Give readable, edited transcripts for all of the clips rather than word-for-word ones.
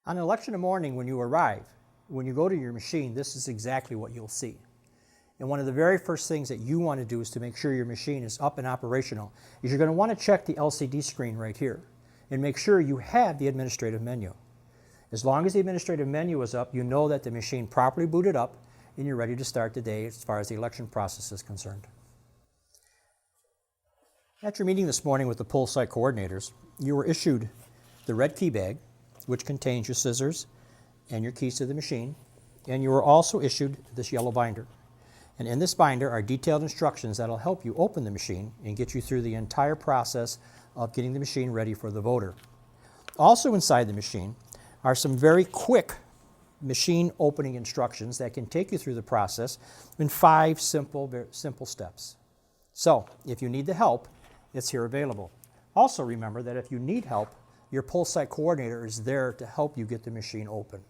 On election morning when you arrive, when you go to your machine, this is exactly what you'll see. And one of the very first things that you want to do is to make sure your machine is up and operational is you're going to want to check the LCD screen right here and make sure you have the administrative menu. As long as the administrative menu is up, you know that the machine properly booted up and you're ready to start the day as far as the election process is concerned. At your meeting this morning with the poll site coordinators, you were issued the red key bag, which contains your scissors and your keys to the machine, and you were also issued this yellow binder. And in this binder are detailed instructions that will help you open the machine and get you through the entire process of getting the machine ready for the voter. Also inside the machine are some very quick machine opening instructions that can take you through the process in 5 simple steps. So if you need the help, it's here available. Also remember that if you need help, your poll site coordinator is there to help you get the machine open.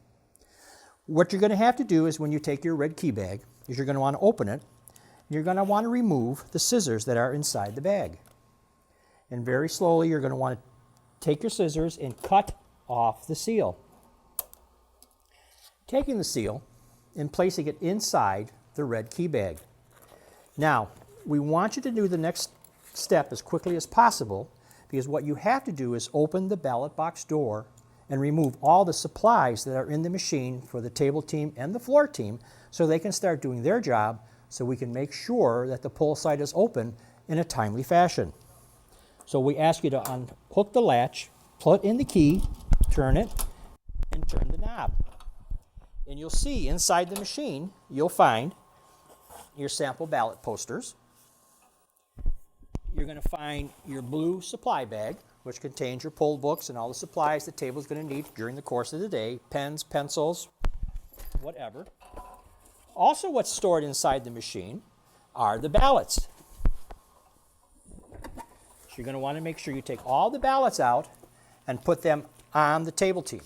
What you're going to have to do is when you take your red key bag, is you're going to want to open it. You're going to want to remove the scissors that are inside the bag. And very slowly you're going to want to take your scissors and cut off the seal. Taking the seal and placing it inside the red key bag. Now, we want you to do the next step as quickly as possible because what you have to do is open the ballot box door and remove all the supplies that are in the machine for the table team and the floor team so they can start doing their job so we can make sure that the poll site is open in a timely fashion. So we ask you to unhook the latch, put in the key, turn it, and turn the knob. And you'll see inside the machine, you'll find your sample ballot posters. You're going to find your blue supply bag, which contains your poll books and all the supplies the table is going to need during the course of the day, pens, pencils, whatever. Also what's stored inside the machine are the ballots. So you're going to want to make sure you take all the ballots out and put them on the table team.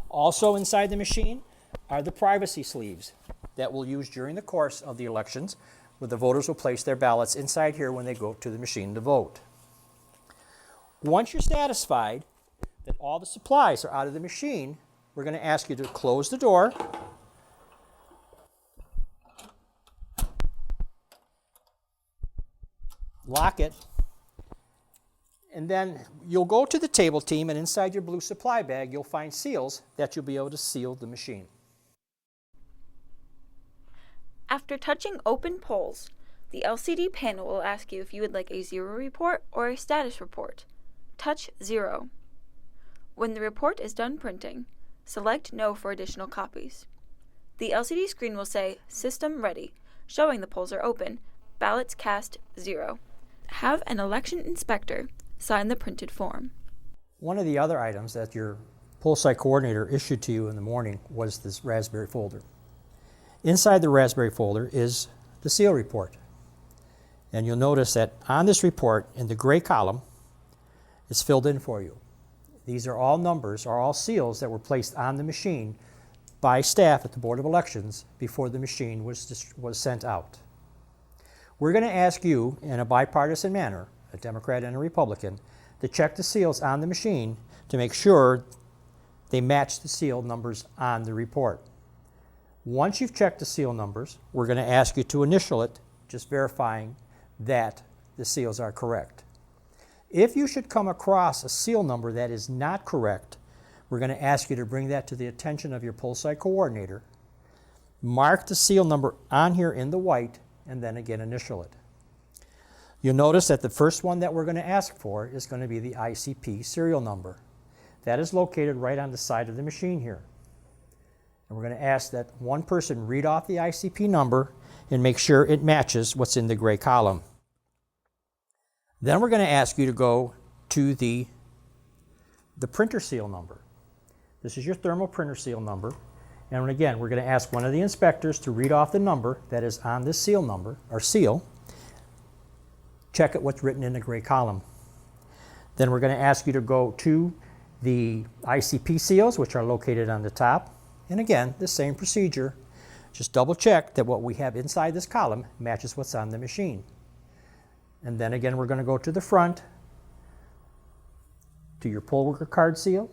Also inside the machine are the privacy sleeves that we'll use during the course of the elections, where the voters will place their ballots inside here when they go to the machine to vote. Once you're satisfied that all the supplies are out of the machine, we're going to ask you to close the door, lock it, and then you'll go to the table team, and inside your blue supply bag you'll find seals that you'll be able to seal the machine. After touching open polls, the LCD panel will ask you if you would like a 0 report or a status report. Touch 0. When the report is done printing, select No for additional copies. The LCD screen will say System Ready, showing the polls are open, ballots cast 0. Have an election inspector sign the printed form. One of the other items that your poll site coordinator issued to you in the morning was this Raspberry folder. Inside the Raspberry folder is the seal report. And you'll notice that on this report, in the gray column, it's filled in for you. These are all numbers, are all seals that were placed on the machine by staff at the Board of Elections before the machine was sent out. We're going to ask you, in a bipartisan manner, a Democrat and a Republican, to check the seals on the machine to make sure they match the seal numbers on the report. Once you've checked the seal numbers, we're going to ask you to initial it, just verifying that the seals are correct. If you should come across a seal number that is not correct, we're going to ask you to bring that to the attention of your poll site coordinator, mark the seal number on here in the white, and then again initial it. You'll notice that the first one that we're going to ask for is going to be the ICP serial number. That is located right on the side of the machine here. And we're going to ask that one person read off the ICP number and make sure it matches what's in the gray column. Then we're going to ask you to go to the printer seal number. This is your thermal printer seal number. And again, we're going to ask one of the inspectors to read off the number that is on this seal number, or seal. Check what's written in the gray column. Then we're going to ask you to go to the ICP seals, which are located on the top. And again, the same procedure. Just double check that what we have inside this column matches what's on the machine. And then again, we're going to go to the front, to your poll worker card seal,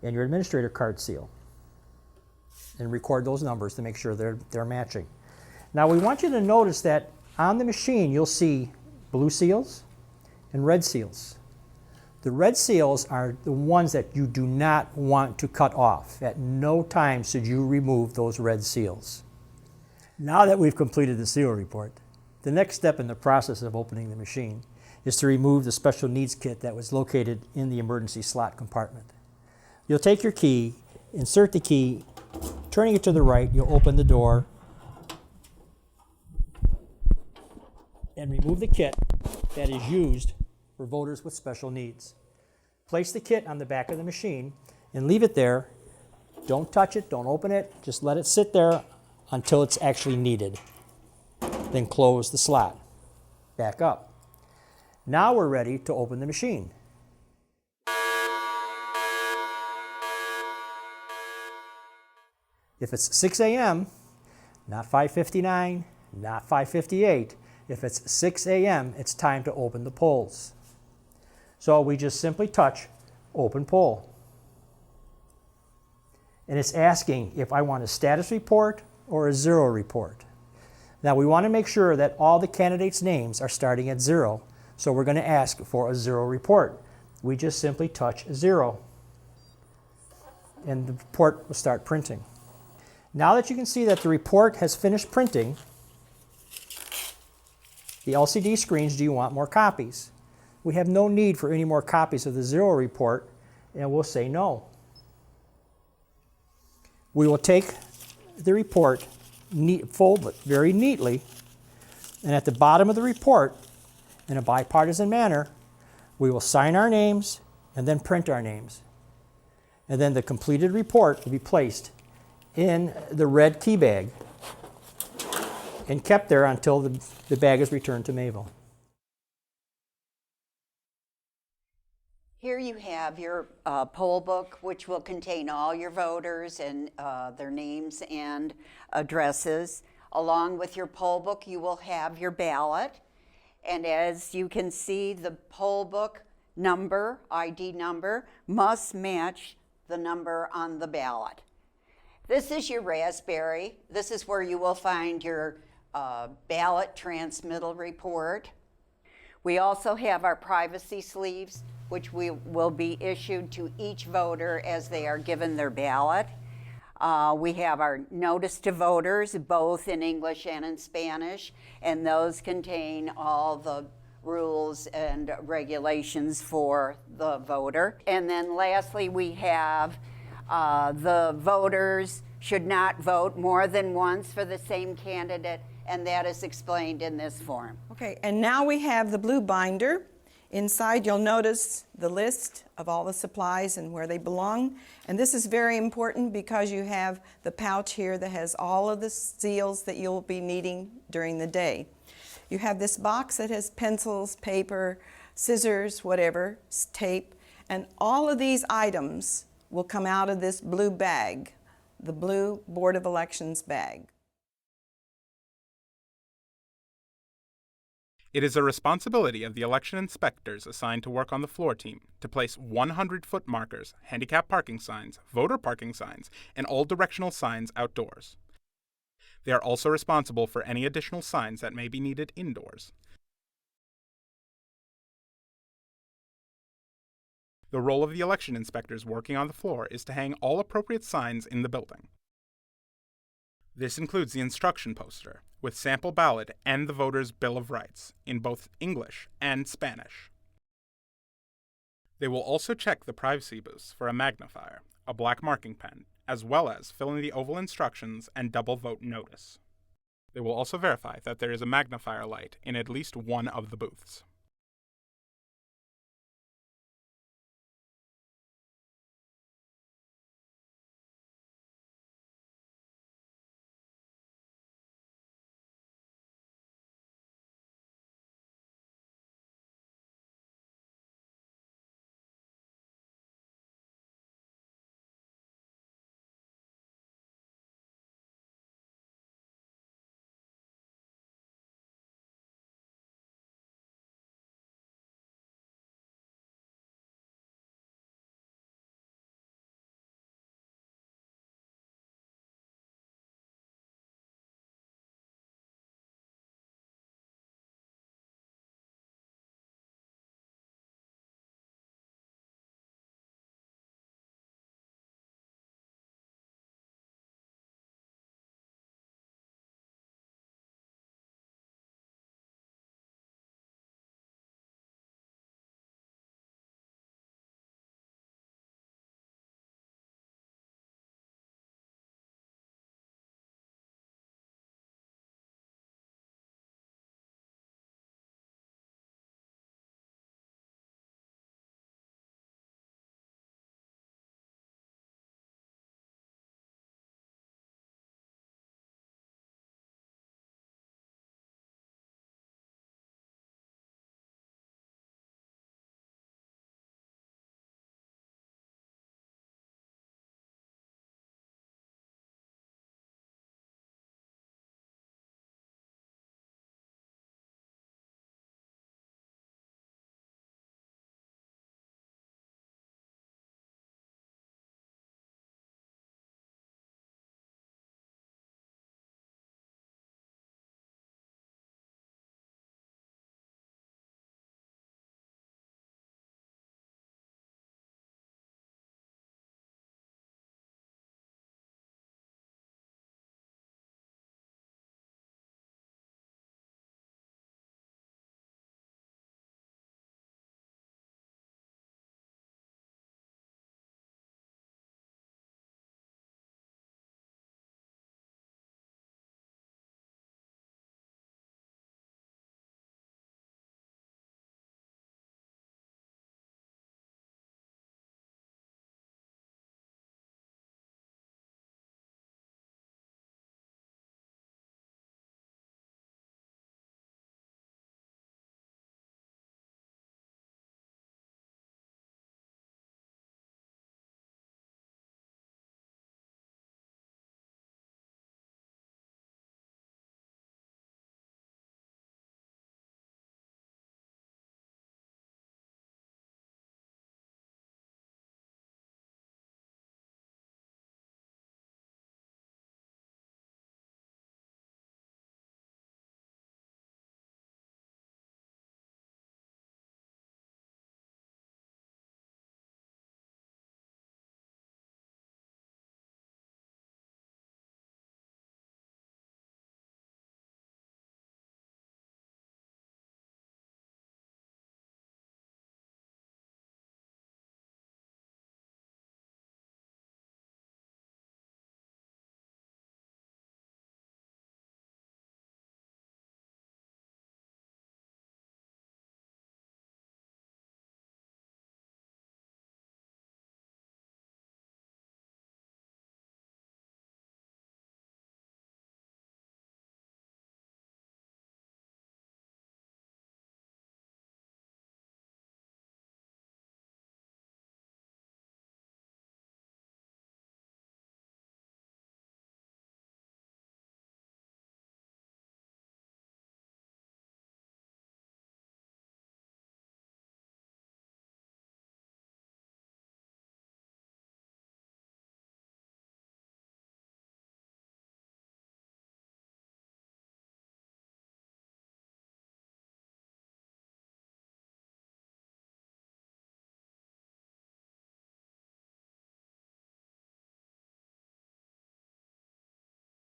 and your administrator card seal and record those numbers to make sure they're matching. Now we want you to notice that on the machine you'll see blue seals and red seals. The red seals are the ones that you do not want to cut off. At no time should you remove those red seals. Now that we've completed the seal report, the next step in the process of opening the machine is to remove the special needs kit that was located in the emergency slot compartment. You'll take your key, insert the key, turning it to the right, you'll open the door and remove the kit that is used for voters with special needs. Place the kit on the back of the machine and leave it there. Don't touch it, don't open it, just let it sit there until it's actually needed. Then close the slot. Back up. Now we're ready to open the machine. If it's 6 a.m., not 5:59, not 5:58, if it's 6 a.m., it's time to open the polls. So we just simply touch open poll. And it's asking if I want a status report or a zero report. Now we want to make sure that all the candidates' names are starting at 0, so we're going to ask for a zero report. We just simply touch 0, and the report will start printing. Now that you can see that the report has finished printing, the LCD screens, do you want more copies? We have no need for any more copies of the zero report, and we'll say no. We will take the report, fold it very neatly, and at the bottom of the report, in a bipartisan manner, we will sign our names and then print our names. And then the completed report will be placed in the red key bag and kept there until the bag is returned to Mayville. Here you have your poll book, which will contain all your voters and their names and addresses. Along with your poll book, you will have your ballot. And as you can see, the poll book number, ID number, must match the number on the ballot. This is your Raspberry. This is where you will find your ballot transmittal report. We also have our privacy sleeves, which will be issued to each voter as they are given their ballot. We have our notice to voters, both in English and in Spanish, and those contain all the rules and regulations for the voter. And then lastly, we have the voters should not vote more than once for the same candidate, and that is explained in this form. Okay, and now we have the blue binder. Inside you'll notice the list of all the supplies and where they belong. And this is very important because you have the pouch here that has all of the seals that you'll be needing during the day. You have this box that has pencils, paper, scissors, whatever, tape, and all of these items will come out of this blue bag, the blue Board of Elections bag. It is a responsibility of the election inspectors assigned to work on the floor team to place 100-foot markers, handicap parking signs, voter parking signs, and all directional signs outdoors. They are also responsible for any additional signs that may be needed indoors. The role of the election inspectors working on the floor is to hang all appropriate signs in the building. This includes the instruction poster, with sample ballot and the voter's Bill of Rights, in both English and Spanish. They will also check the privacy booths for a magnifier, a black marking pen, as well as fill in the oval instructions and double vote notice. They will also verify that there is a magnifier light in at least one of the booths.